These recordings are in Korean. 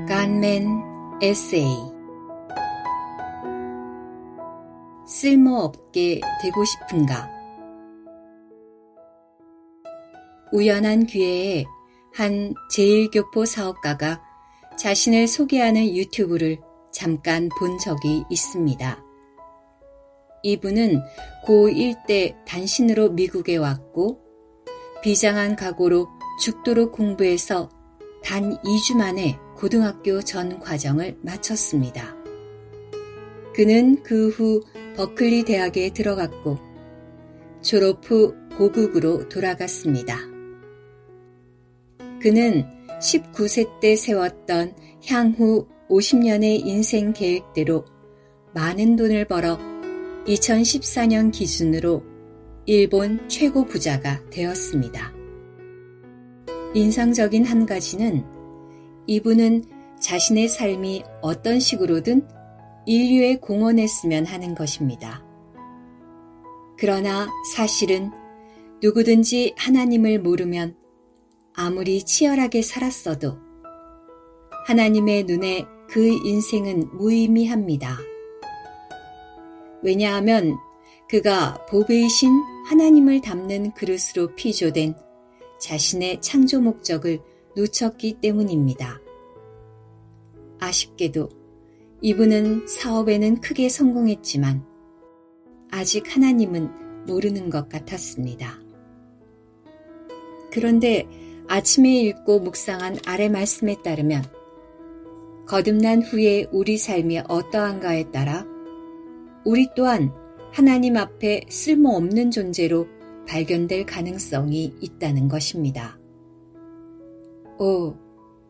간맨 에세이. 쓸모없게 되고 싶은가? 우연한 기회에 한 제1교포 사업가가 자신을 소개하는 유튜브를 잠깐 본 적이 있습니다. 이분은 고1 때 단신으로 미국에 왔고 비장한 각오로 죽도록 공부해서 단 2주 만에 고등학교 전 과정을 마쳤습니다. 그는 그 후 버클리 대학에 들어갔고 졸업 후 고국으로 돌아갔습니다. 그는 19세 때 세웠던 향후 50년의 인생 계획대로 많은 돈을 벌어 2014년 기준으로 일본 최고 부자가 되었습니다. 인상적인 한 가지는 이분은 자신의 삶이 어떤 식으로든 인류에 공헌했으면 하는 것입니다. 그러나 사실은 누구든지 하나님을 모르면 아무리 치열하게 살았어도 하나님의 눈에 그 인생은 무의미합니다. 왜냐하면 그가 보배이신 하나님을 담는 그릇으로 피조된 자신의 창조 목적을 놓쳤기 때문입니다. 아쉽게도 이분은 사업에는 크게 성공했지만 아직 하나님은 모르는 것 같았습니다. 그런데 아침에 읽고 묵상한 아래 말씀에 따르면 거듭난 후에 우리 삶이 어떠한가에 따라 우리 또한 하나님 앞에 쓸모없는 존재로 발견될 가능성이 있다는 것입니다. 오,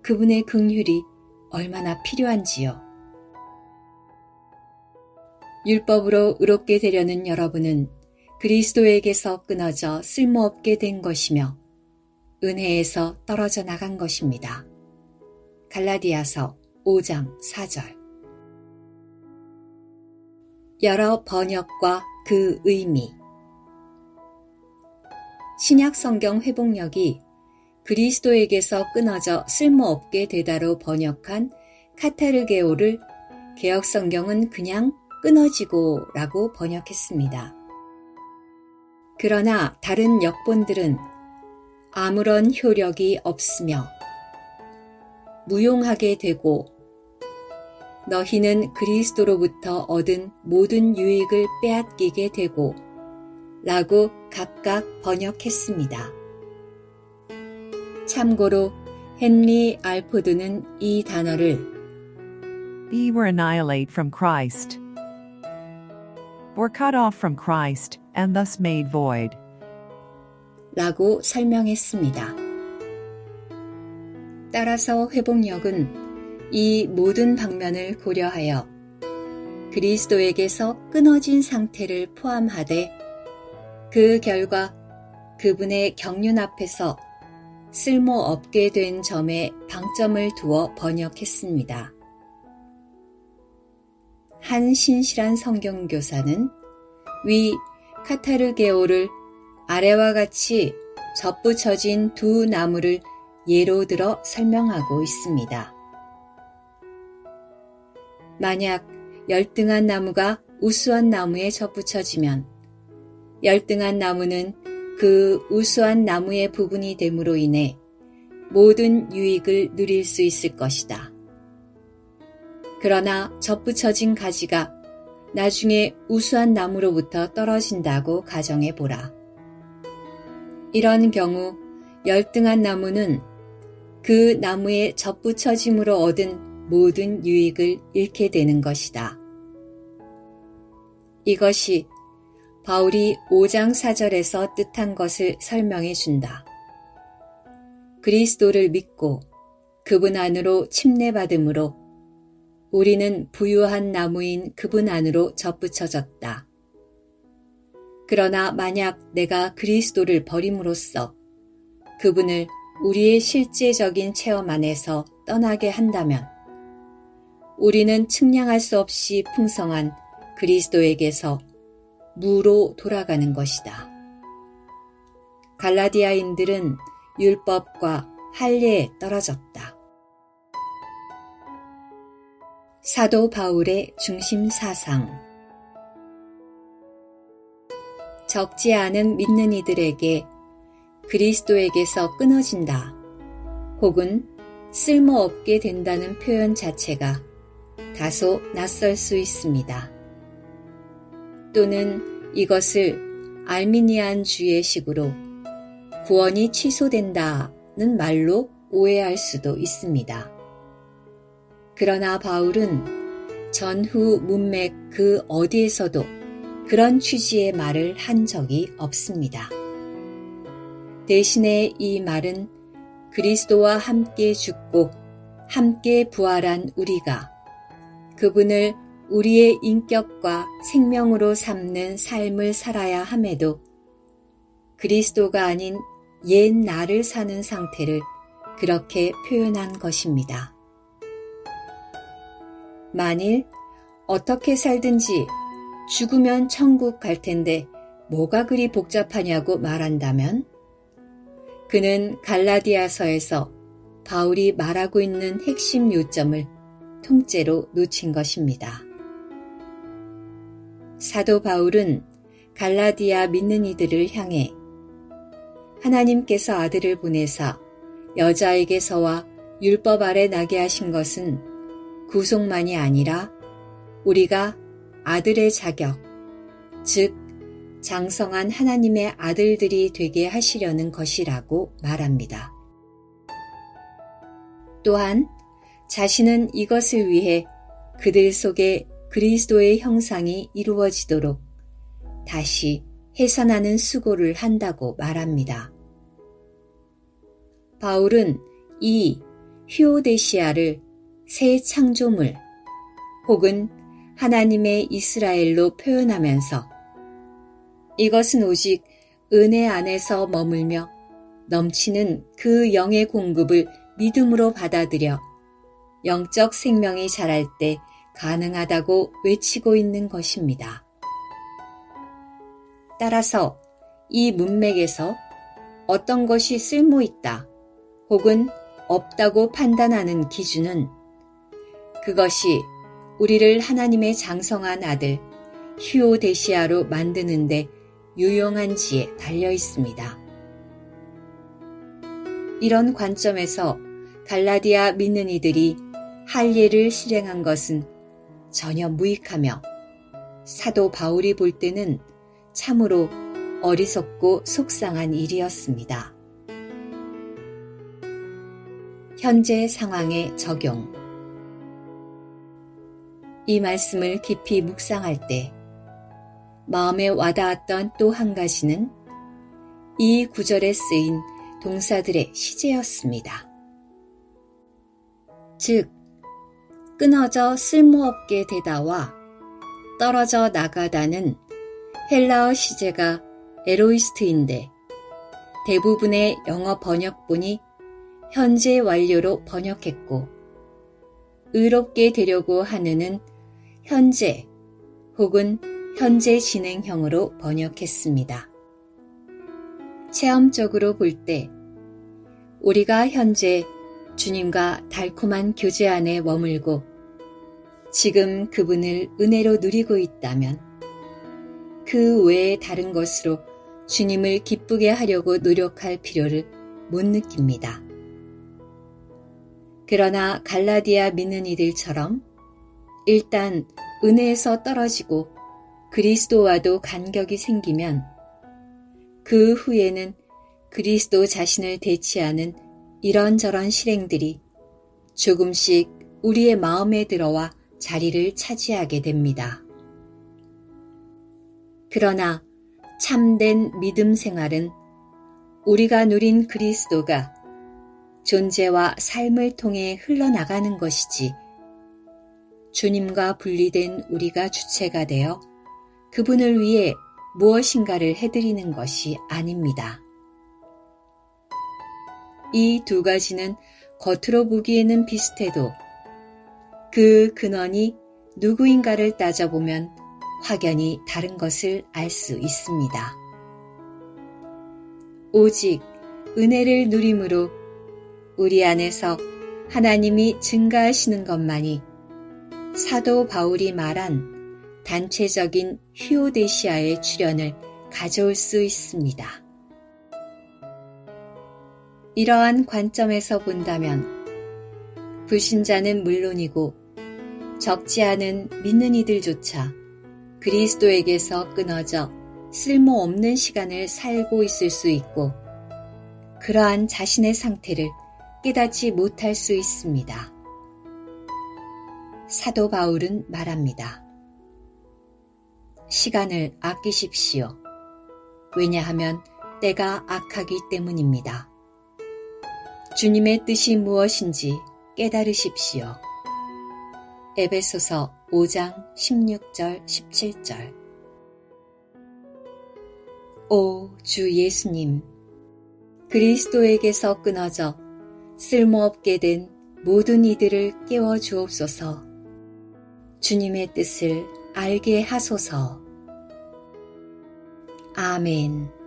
그분의 긍휼이 얼마나 필요한지요. 율법으로 의롭게 되려는 여러분은 그리스도에게서 끊어져 쓸모없게 된 것이며 은혜에서 떨어져 나간 것입니다. 갈라디아서 5장 4절. 여러 번역과 그 의미. 신약 성경 회복력이 그리스도에게서 끊어져 쓸모없게 되다로 번역한 카타르게오를 개역 성경은 그냥 끊어지고 라고 번역했습니다. 그러나 다른 역본들은 아무런 효력이 없으며 무용하게 되고 너희는 그리스도로부터 얻은 모든 유익을 빼앗기게 되고 라고 각각 번역했습니다. 참고로 헨리 알포드는 이 단어를 Ye were annihilate from Christ, were cut off from Christ, and thus made void 라고 설명했습니다. 따라서 회복력은 이 모든 방면을 고려하여 그리스도에게서 끊어진 상태를 포함하되 그 결과 그분의 경륜 앞에서 쓸모없게 된 점에 방점을 두어 번역했습니다. 한 신실한 성경교사는 위 카타르게오를 아래와 같이 접붙여진 두 나무를 예로 들어 설명하고 있습니다. 만약 열등한 나무가 우수한 나무에 접붙여지면 열등한 나무는 그 우수한 나무의 부분이 됨으로 인해 모든 유익을 누릴 수 있을 것이다. 그러나 접붙여진 가지가 나중에 우수한 나무로부터 떨어진다고 가정해보라. 이런 경우 열등한 나무는 그 나무에 접붙여짐으로 얻은 모든 유익을 잃게 되는 것이다. 이것이 바울이 5장 4절에서 뜻한 것을 설명해 준다. 그리스도를 믿고 그분 안으로 침례받음으로 우리는 부유한 나무인 그분 안으로 접붙여졌다. 그러나 만약 내가 그리스도를 버림으로써 그분을 우리의 실제적인 체험 안에서 떠나게 한다면 우리는 측량할 수 없이 풍성한 그리스도에게서 무로 돌아가는 것이다. 갈라디아인들은 율법과 할례에 떨어졌다. 사도 바울의 중심 사상. 적지 않은 믿는 이들에게 그리스도에게서 끊어진다 혹은 쓸모없게 된다는 표현 자체가 다소 낯설 수 있습니다. 또는 이것을 알미니안주의 식으로 구원이 취소된다는 말로 오해할 수도 있습니다. 그러나 바울은 전후 문맥 그 어디에서도 그런 취지의 말을 한 적이 없습니다. 대신에 이 말은 그리스도와 함께 죽고 함께 부활한 우리가 그분을 우리의 인격과 생명으로 삼는 삶을 살아야 함에도 그리스도가 아닌 옛 나를 사는 상태를 그렇게 표현한 것입니다. 만일 어떻게 살든지 죽으면 천국 갈 텐데 뭐가 그리 복잡하냐고 말한다면 그는 갈라디아서에서 바울이 말하고 있는 핵심 요점을 통째로 놓친 것입니다. 사도 바울은 갈라디아 믿는 이들을 향해 하나님께서 아들을 보내사 여자에게서와 율법 아래 나게 하신 것은 구속만이 아니라 우리가 아들의 자격, 즉 장성한 하나님의 아들들이 되게 하시려는 것이라고 말합니다. 또한 자신은 이것을 위해 그들 속에 그리스도의 형상이 이루어지도록 다시 해산하는 수고를 한다고 말합니다. 바울은 이 휴오데시아를 새 창조물 혹은 하나님의 이스라엘로 표현하면서 이것은 오직 은혜 안에서 머물며 넘치는 그 영의 공급을 믿음으로 받아들여 영적 생명이 자랄 때 가능하다고 외치고 있는 것입니다. 따라서 이 문맥에서 어떤 것이 쓸모 있다 혹은 없다고 판단하는 기준은 그것이 우리를 하나님의 장성한 아들 휴오데시아로 만드는데 유용한지에 달려 있습니다. 이런 관점에서 갈라디아 믿는 이들이 할례를 실행한 것은 전혀 무익하며 사도 바울이 볼 때는 참으로 어리석고 속상한 일이었습니다. 현재 상황의 적용. 이 말씀을 깊이 묵상할 때 마음에 와닿았던 또 한 가지는 이 구절에 쓰인 동사들의 시제였습니다. 즉, 끊어져 쓸모없게 되다와 떨어져 나가다는 헬라어 시제가 에로이스트인데 대부분의 영어 번역본이 현재 완료로 번역했고 의롭게 되려고 하는은 현재 혹은 현재 진행형으로 번역했습니다. 체험적으로 볼 때 우리가 현재 주님과 달콤한 교제 안에 머물고 지금 그분을 은혜로 누리고 있다면 그 외에 다른 것으로 주님을 기쁘게 하려고 노력할 필요를 못 느낍니다. 그러나 갈라디아 믿는 이들처럼 일단 은혜에서 떨어지고 그리스도와도 간격이 생기면 그 후에는 그리스도 자신을 대치하는 이런저런 실행들이 조금씩 우리의 마음에 들어와 자리를 차지하게 됩니다. 그러나 참된 믿음 생활은 우리가 누린 그리스도가 존재와 삶을 통해 흘러나가는 것이지 주님과 분리된 우리가 주체가 되어 그분을 위해 무엇인가를 해드리는 것이 아닙니다. 이 두 가지는 겉으로 보기에는 비슷해도 그 근원이 누구인가를 따져보면 확연히 다른 것을 알 수 있습니다. 오직 은혜를 누림으로 우리 안에서 하나님이 증가하시는 것만이 사도 바울이 말한 단체적인 휴오데시아의 출현을 가져올 수 있습니다. 이러한 관점에서 본다면 불신자는 물론이고 적지 않은 믿는 이들조차 그리스도에게서 끊어져 쓸모없는 시간을 살고 있을 수 있고 그러한 자신의 상태를 깨닫지 못할 수 있습니다. 사도 바울은 말합니다. 시간을 아끼십시오. 왜냐하면 때가 악하기 때문입니다. 주님의 뜻이 무엇인지 깨달으십시오. 에베소서 5장 16절 17절. 오 주 예수님, 그리스도에게서 끊어져 쓸모없게 된 모든 이들을 깨워 주옵소서. 주님의 뜻을 알게 하소서. 아멘.